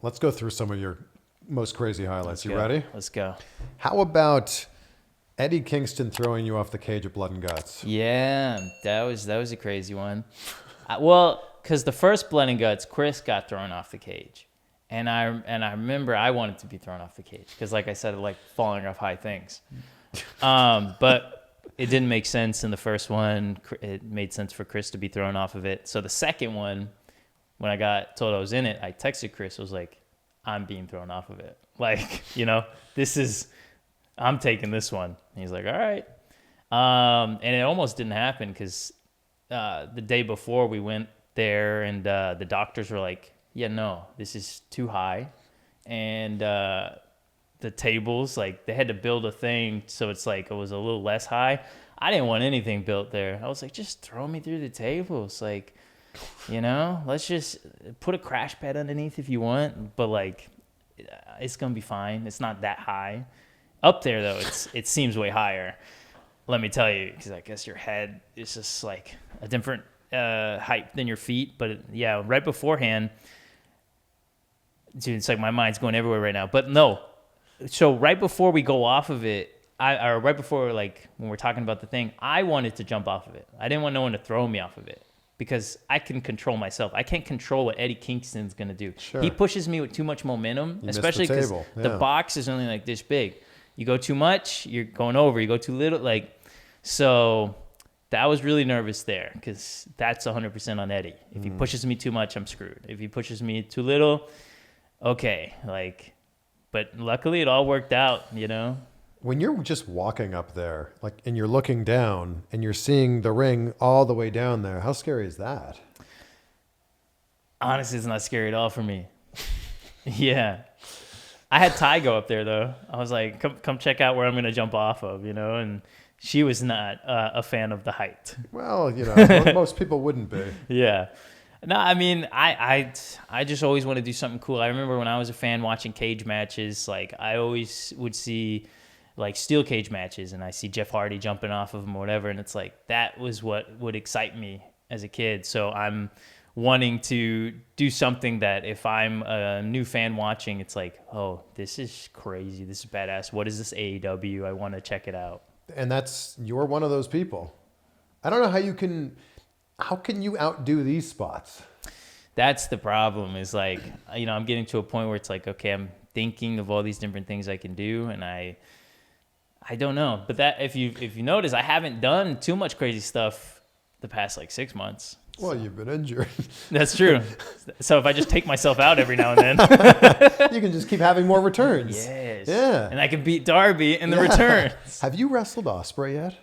Let's go through some of your most crazy highlights. You ready? Let's go. How about Eddie Kingston throwing you off the cage at Blood and Guts? Yeah, that was a crazy one. Well, because the first Blood and Guts, Chris got thrown off the cage. And I remember I wanted to be thrown off the cage because, like I said, I like falling off high things. But it didn't make sense in the first one. It made sense for Chris to be thrown off of it. So the second one, when I got told I was in it, I texted Chris. I was like, I'm being thrown off of it. Like, I'm taking this one. And he's like, all right. And it almost didn't happen because the day before we went there and the doctors were like, yeah, no, this is too high. And the tables, like they had to build a thing so it's like it was a little less high. I didn't want anything built there. I was like, just throw me through the tables. Like, let's just put a crash pad underneath if you want. But like, it's going to be fine. It's not that high. Up there, though, it seems way higher. Let me tell you, because I guess your head is just like a different height than your feet. But yeah, right beforehand, dude, it's like my mind's going everywhere right now. But no, so right before we go off of it, or right before like when we're talking about the thing, I wanted to jump off of it. I didn't want no one to throw me off of it because I can control myself. I can't control what Eddie Kingston's gonna do. Sure. He pushes me with too much momentum, especially because the box is only like this big. You go too much, you're going over. You go too little, like so. That was really nervous there because that's 100% on Eddie. If he pushes me too much, I'm screwed. If he pushes me too little, okay. Like, but luckily it all worked out, When you're just walking up there, like, and you're looking down and you're seeing the ring all the way down there, how scary is that? Honestly, it's not scary at all for me. Yeah. I had Ty go up there though. I was like, come check out where I'm going to jump off of, and she was not a fan of the height. Well, most people wouldn't be. Yeah. No, I mean, I just always want to do something cool. I remember when I was a fan watching cage matches, like I always would see like steel cage matches and I see Jeff Hardy jumping off of them or whatever. And it's like, that was what would excite me as a kid. So I'm wanting to do something that if I'm a new fan watching, it's like, oh, this is crazy. This is badass. What is this AEW? I want to check it out. And you're one of those people. I don't know how can you outdo these spots? That's the problem is like, I'm getting to a point where it's like, okay, I'm thinking of all these different things I can do. And I don't know, but that, if you notice, I haven't done too much crazy stuff the past like 6 months. Well, you've been injured. That's true. So if I just take myself out every now and then, you can just keep having more returns. Yes. Yeah. And I can beat Darby in the returns. Have you wrestled Ospreay yet?